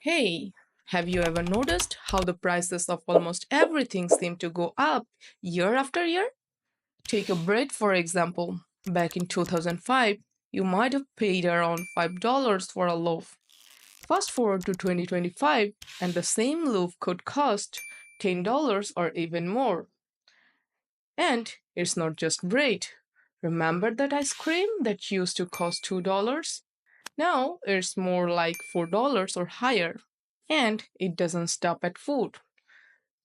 Hey, have you ever noticed how the prices of almost everything seem to go up year after year? Take a bread, for example. Back in 2005, you might have paid around $5 for a loaf. Fast forward to 2025, and the same loaf could cost $10 or even more. And it's not just bread. Remember that ice cream that used to cost $2? Now it's more like $4 or higher. And it doesn't stop at food.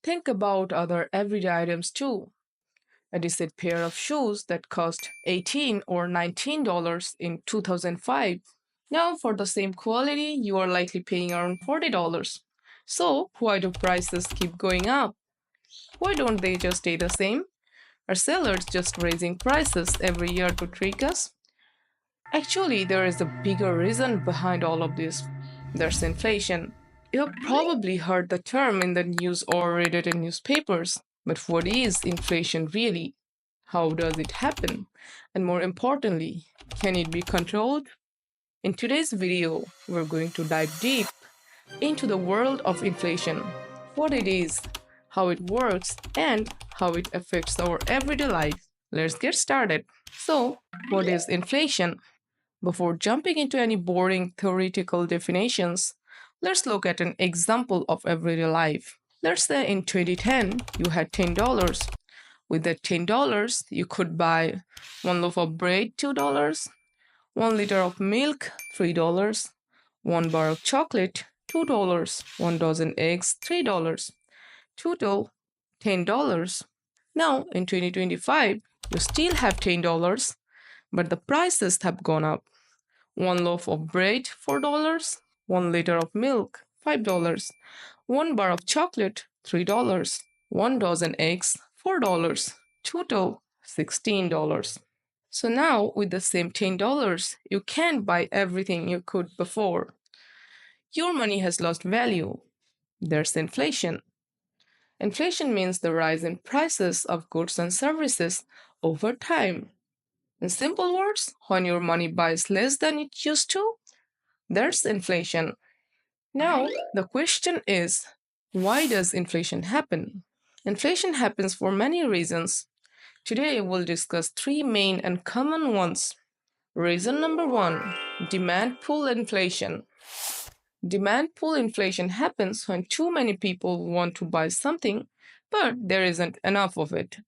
Think about other everyday items too. A decent pair of shoes that cost $18 or $19 in 2005. Now, for the same quality, you are likely paying around $40. So, why do prices keep going up? Why don't they just stay the same? Are sellers just raising prices every year to trick us? Actually, there is a bigger reason behind all of this. There's inflation. You've probably heard the term in the news or read it in newspapers. But what is inflation really? How does it happen? And more importantly, can it be controlled? In today's video, we're going to dive deep into the world of inflation, what it is, how it works, and how it affects our everyday life. Let's get started. So, what is inflation? Before jumping into any boring theoretical definitions, let's look at an example of everyday life. Let's say in 2010 you had $10. With that $10, you could buy one loaf of bread $2, 1 liter of milk $3, one bar of chocolate $2, 1 dozen eggs $3. Total $10. Now in 2025, you still have $10, but the prices have gone up. One loaf of bread $4, 1 liter of milk $5, one bar of chocolate $3, 1 dozen eggs $4, total $16. So now with the same $10, you can't buy everything you could before. Your money has lost value. There's inflation. Inflation means the rise in prices of goods and services over time. In simple words, when your money buys less than it used to, there's inflation. Now, the question is, why does inflation happen? Inflation happens for many reasons. Today, we'll discuss three main and common ones. Reason number one, demand pull inflation. Demand pull inflation happens when too many people want to buy something, but there isn't enough of it.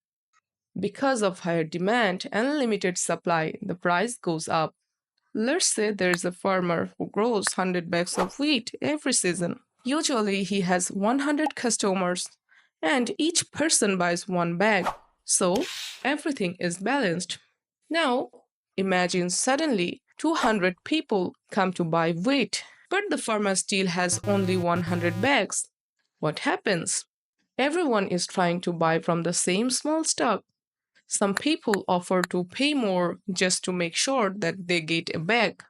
Because of higher demand and limited supply, the price goes up. Let's say there's a farmer who grows 100 bags of wheat every season. Usually he has 100 customers and each person buys one bag. So everything is balanced. Now imagine suddenly 200 people come to buy wheat, but the farmer still has only 100 bags. What happens? Everyone is trying to buy from the same small stock. Some people offer to pay more just to make sure that they get a bag.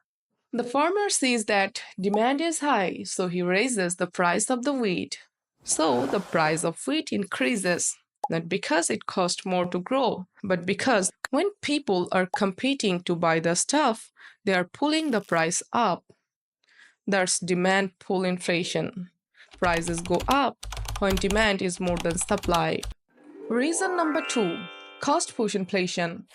The farmer sees that demand is high, so he raises the price of the wheat. So the price of wheat increases, not because it costs more to grow, but because when people are competing to buy the stuff, they are pulling the price up. There's demand pull inflation. Prices go up when demand is more than supply. Reason number two, cost push inflation.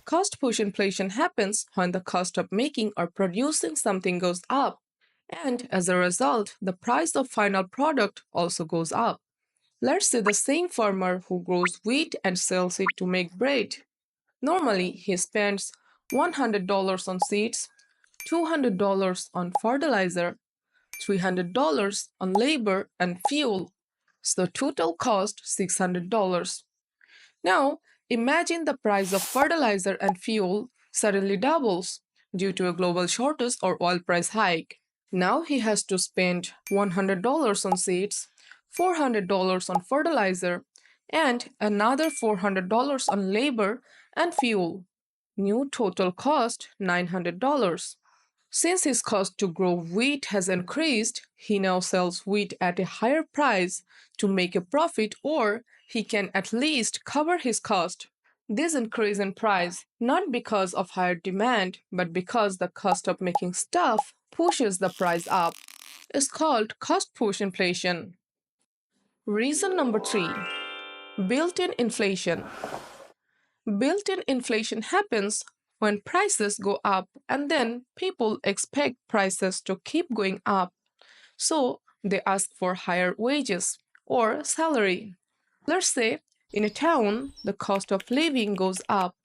Cost push inflation happens when the cost of making or producing something goes up, and as a result, the price of final product also goes up. Let's say the same farmer who grows wheat and sells it to make bread. Normally, he spends $100 on seeds, $200 on fertilizer, $300 on labor and fuel, so total cost $600. Now, imagine the price of fertilizer and fuel suddenly doubles due to a global shortage or oil price hike. Now he has to spend $100 on seeds, $400 on fertilizer, and another $400 on labor and fuel. New total cost $900. Since his cost to grow wheat has increased, he now sells wheat at a higher price to make a profit, or he can at least cover his cost. This increase in price not because of higher demand, but because the cost of making stuff pushes the price up. is called cost push inflation. Reason number three, built in inflation. Built in inflation happens when prices go up and then people expect prices to keep going up. So they ask for higher wages or salary. Let's say in a town, the cost of living goes up.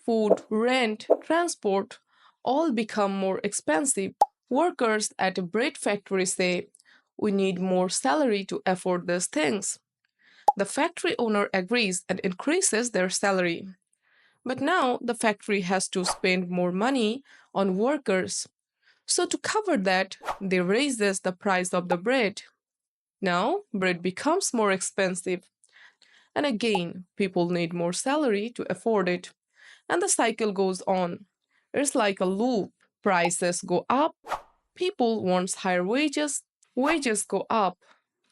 Food, rent, transport all become more expensive. Workers at a bread factory say, "We need more salary to afford these things." The factory owner agrees and increases their salary. But now the factory has to spend more money on workers. So to cover that, they raises the price of the bread. Now bread becomes more expensive. And again, people need more salary to afford it. And the cycle goes on. It's like a loop. Prices go up, people want higher wages, wages go up,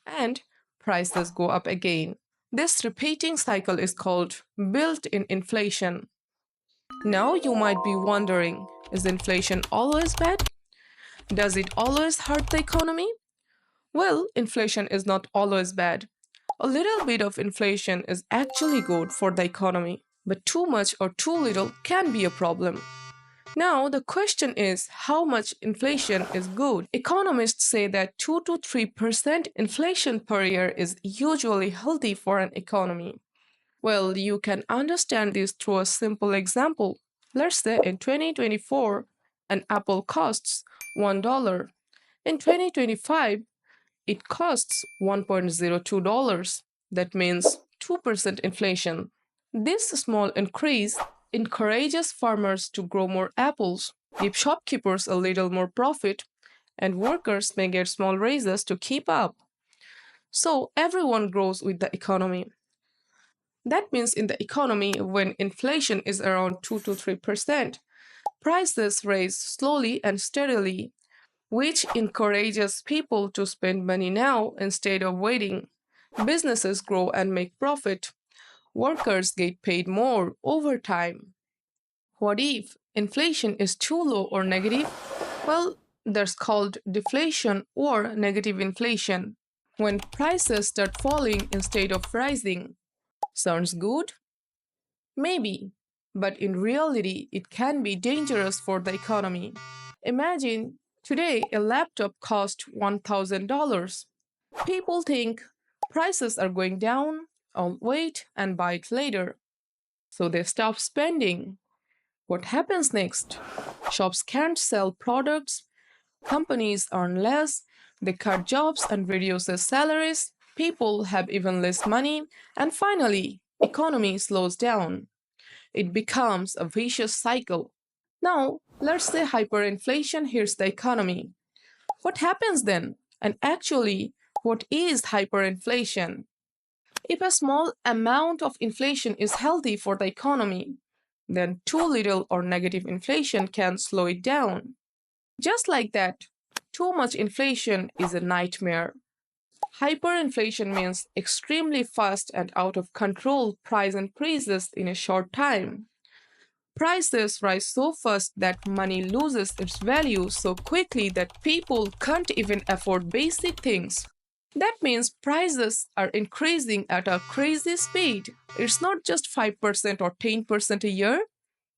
and prices go up again. This repeating cycle is called built in inflation. Now you might be wondering, is inflation always bad? Does it always hurt the economy? Well, inflation is not always bad. A little bit of inflation is actually good for the economy, but too much or too little can be a problem. Now, the question is how much inflation is good? Economists say that 2 to 3% inflation per year is usually healthy for an economy. Well, you can understand this through a simple example. Let's say in 2024, an apple costs $1. In 2025, it costs $1.02. That means 2% inflation. This small increase encourages farmers to grow more apples, give shopkeepers a little more profit, and workers may get small raises to keep up. So everyone grows with the economy. That means in the economy, when inflation is around 2 to 3%, prices rise slowly and steadily, which encourages people to spend money now instead of waiting. Businesses grow and make profit. Workers get paid more over time. What if inflation is too low or negative? Well, that's called deflation or negative inflation. When prices start falling instead of rising. Sounds good? Maybe. But in reality, it can be dangerous for the economy. Imagine today a laptop costs $1,000. People think prices are going down, I'll wait and buy it later. So they stop spending. What happens next? Shops can't sell products, companies earn less, they cut jobs and reduce their salaries, people have even less money, and finally, economy slows down. It becomes a vicious cycle. Now, let's say hyperinflation hits the economy. What happens then? And actually, what is hyperinflation? If a small amount of inflation is healthy for the economy, then too little or negative inflation can slow it down. Just like that, too much inflation is a nightmare. Hyperinflation means extremely fast and out of control price increases in a short time. Prices rise so fast that money loses its value so quickly that people can't even afford basic things. That means prices are increasing at a crazy speed. It's not just 5% or 10% a year,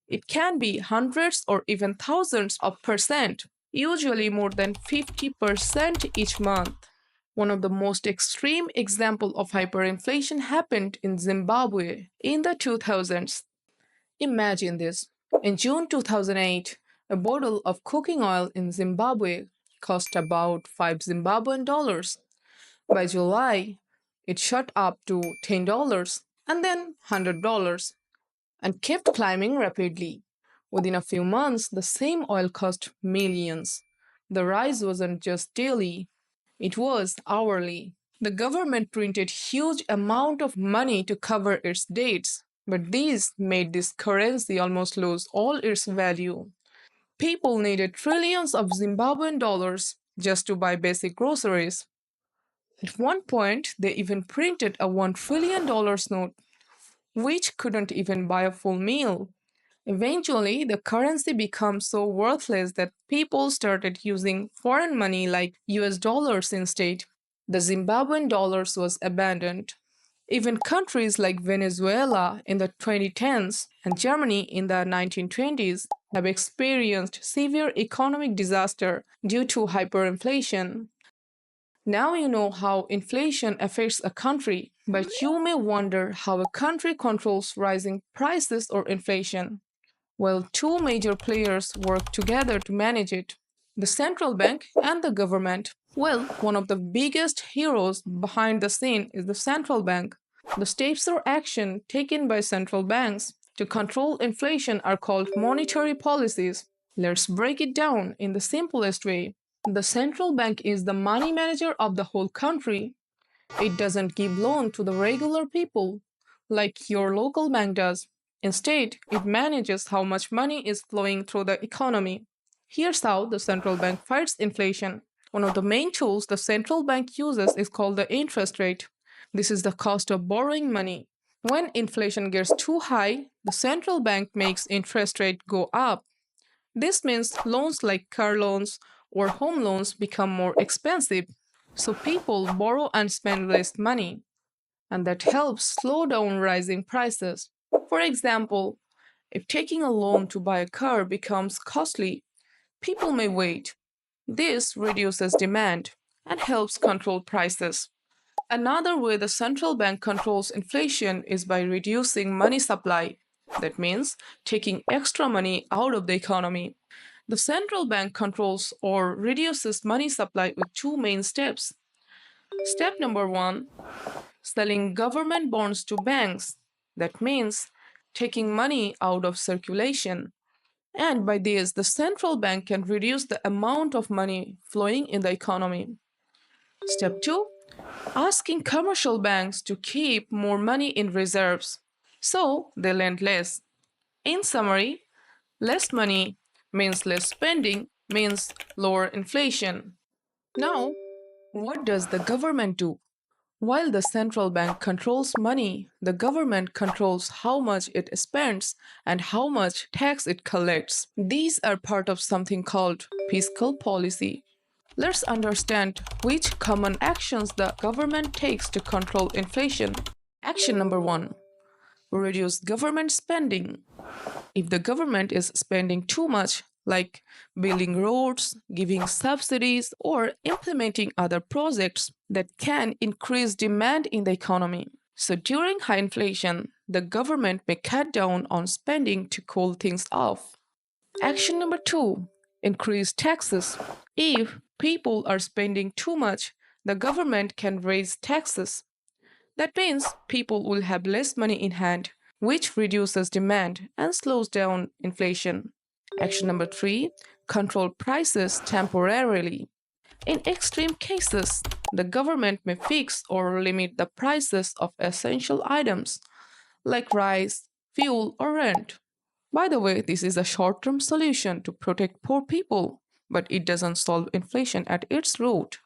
it can be hundreds or even thousands of percent, usually more than 50% each month. One of the most extreme examples of hyperinflation happened in Zimbabwe in the 2000s. Imagine this. In June 2008, a bottle of cooking oil in Zimbabwe cost about 5 Zimbabwean dollars. By July, it shot up to $10 and then $100 and kept climbing rapidly. Within a few months, the same oil cost millions. The rise wasn't just daily, it was hourly. The government printed huge amount of money to cover its debts, but these made this currency almost lose all its value. People needed trillions of Zimbabwean dollars just to buy basic groceries. At one point, they even printed a $1 trillion note, which couldn't even buy a full meal. Eventually, the currency becomes so worthless that people started using foreign money like US dollars instead. The Zimbabwean dollars was abandoned. Even countries like Venezuela in the 2010s and Germany in the 1920s have experienced severe economic disaster due to hyperinflation. Now you know how inflation affects a country, but you may wonder how a country controls rising prices or inflation. Well, two major players work together to manage it: the central bank and the government. Well, one of the biggest heroes behind the scene is the central bank. The steps or action taken by central banks to control inflation are called monetary policies. Let's break it down in the simplest way. The central bank is the money manager of the whole country. It doesn't give loan to the regular people like your local bank does. Instead, it manages how much money is flowing through the economy. Here's how the central bank fights inflation. One of the main tools the central bank uses is called the interest rate. This is the cost of borrowing money. When inflation gets too high, the central bank makes interest rate go up. This means loans like car loans or home loans become more expensive. So people borrow and spend less money, and that helps slow down rising prices. For example, if taking a loan to buy a car becomes costly, people may wait. This reduces demand and helps control prices. Another way the central bank controls inflation is by reducing money supply. That means taking extra money out of the economy. The central bank controls or reduces money supply with two main steps. Step number one: selling government bonds to banks. That means taking money out of circulation. And by this, the central bank can reduce the amount of money flowing in the economy. Step 2: asking commercial banks to keep more money in reserves so they lend less. In summary, less money means less spending, means lower inflation. Now, what does the government do? While the central bank controls money, the government controls how much it spends and how much tax it collects. These are part of something called fiscal policy. Let's understand which common actions the government takes to control inflation. Action number one: reduce government spending. If the government is spending too much, like building roads, giving subsidies, or implementing other projects that can increase demand in the economy. So during high inflation, the government may cut down on spending to cool things off. Action number two: increase taxes. If people are spending too much, the government can raise taxes. That means people will have less money in hand, which reduces demand and slows down inflation. Action number three: control prices temporarily. In extreme cases, the government may fix or limit the prices of essential items like rice, fuel, or rent. By the way, this is a short term solution to protect poor people, but it doesn't solve inflation at its root.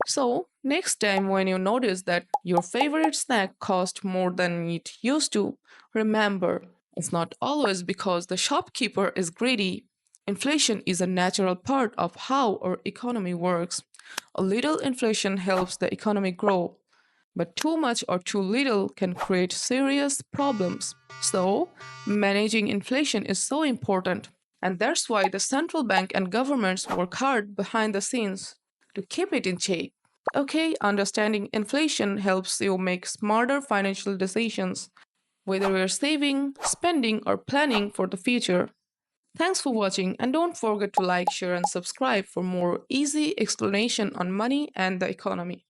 So, next time when you notice that your favorite snack cost more than it used to, remember it's not always because the shopkeeper is greedy. Inflation is a natural part of how our economy works. A little inflation helps the economy grow, but too much or too little can create serious problems. So, managing inflation is so important, and that's why the central bank and governments work hard behind the scenes to keep it in check. Okay, understanding inflation helps you make smarter financial decisions, whether you're saving, spending, or planning for the future. Thanks for watching, and don't forget to like, share, and subscribe for more easy explanation on money and the economy.